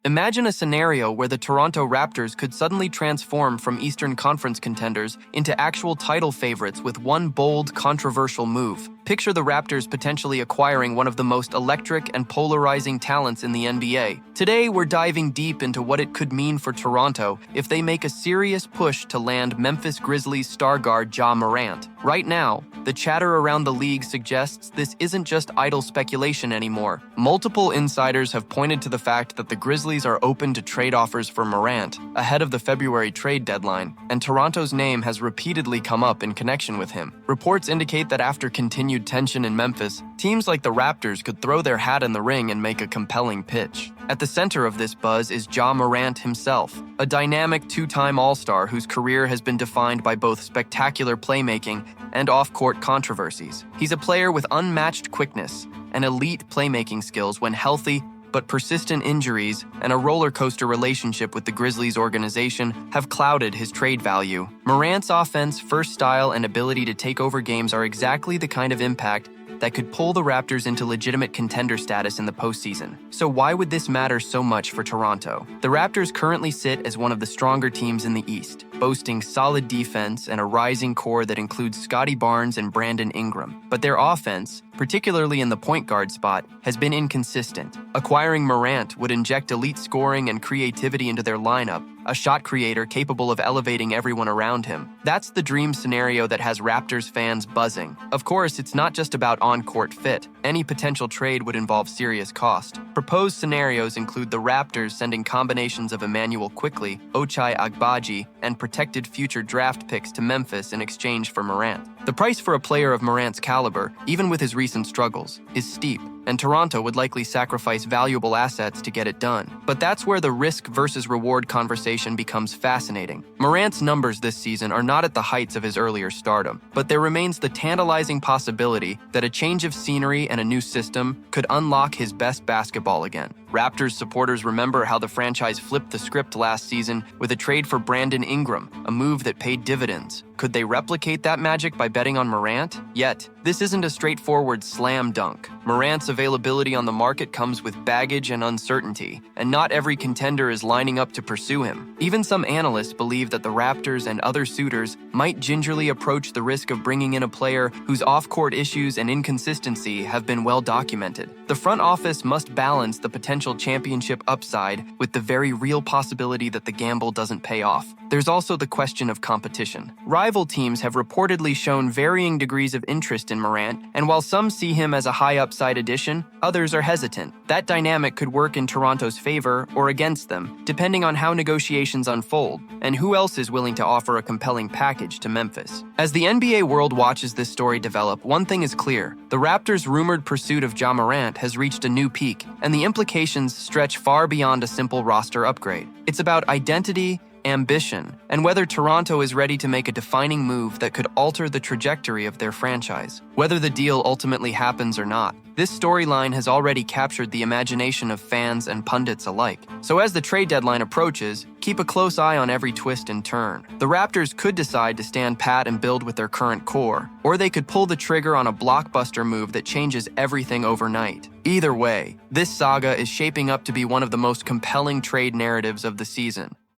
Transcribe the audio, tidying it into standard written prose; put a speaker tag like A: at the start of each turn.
A: Imagine a scenario where the Toronto Raptors could suddenly transform from Eastern Conference contenders into actual title favorites with one bold, controversial move. Picture the Raptors potentially acquiring one of the most electric and polarizing talents in the NBA. Today, we're diving deep into what it could mean for Toronto if they make a serious push to land Memphis Grizzlies star guard Ja Morant. Right now, the chatter around the league suggests this isn't just idle speculation anymore. Multiple insiders have pointed to the fact that the Grizzlies are open to trade offers for Morant ahead of the February trade deadline, and Toronto's name has repeatedly come up in connection with him. Reports indicate that after continued tension in Memphis, teams like the Raptors could throw their hat in the ring and make a compelling pitch. At the center of this buzz is Ja Morant himself, a dynamic two-time All-Star whose career has been defined by both spectacular playmaking and off-court controversies. He's a player with unmatched quickness and elite playmaking skills when healthy, but persistent injuries and a roller coaster relationship with the Grizzlies organization have clouded his trade value. Morant's offense, first style, and ability to take over games are exactly the kind of impact that could pull the Raptors into legitimate contender status in the postseason. So why would this matter so much for Toronto? The Raptors currently sit as one of the stronger teams in the East, boasting solid defense and a rising core that includes Scotty Barnes and Brandon Ingram. But their offense, particularly in the point guard spot, has been inconsistent. Acquiring Morant would inject elite scoring and creativity into their lineup, a shot creator capable of elevating everyone around him. That's the dream scenario that has Raptors fans buzzing. Of course, it's not just about on-court fit. Any potential trade would involve serious cost. Proposed scenarios include the Raptors sending combinations of Emmanuel Quickley, Ochai Agbaji, and protected future draft picks to Memphis in exchange for Morant. The price for a player of Morant's caliber, even with his recent struggles, is steep, and Toronto would likely sacrifice valuable assets to get it done. But that's where the risk versus reward conversation becomes fascinating. Morant's numbers this season are not at the heights of his earlier stardom, but there remains the tantalizing possibility that a change of scenery and a new system could unlock his best basketball again. Raptors supporters remember how the franchise flipped the script last season with a trade for Brandon Ingram, a move that paid dividends. Could they replicate that magic by betting on Morant? Yet, this isn't a straightforward slam dunk. Morant's availability on the market comes with baggage and uncertainty, and not every contender is lining up to pursue him. Even some analysts believe that the Raptors and other suitors might gingerly approach the risk of bringing in a player whose off-court issues and inconsistency have been well documented. The front office must balance the potential championship upside with the very real possibility that the gamble doesn't pay off. There's also the question of competition. Rival teams have reportedly shown varying degrees of interest in Morant, and while some see him as a high upside addition, others are hesitant. That dynamic could work in Toronto's favor or against them, depending on how negotiations unfold, and who else is willing to offer a compelling package to Memphis. As the NBA world watches this story develop, one thing is clear. The Raptors' rumored pursuit of Ja Morant has reached a new peak, and the implications stretch far beyond a simple roster upgrade. It's about identity, ambition, and whether Toronto is ready to make a defining move that could alter the trajectory of their franchise. Whether the deal ultimately happens or not, this storyline has already captured the imagination of fans and pundits alike. So as the trade deadline approaches, keep a close eye on every twist and turn. The Raptors could decide to stand pat and build with their current core, or they could pull the trigger on a blockbuster move that changes everything overnight. Either way, this saga is shaping up to be one of the most compelling trade narratives of the season.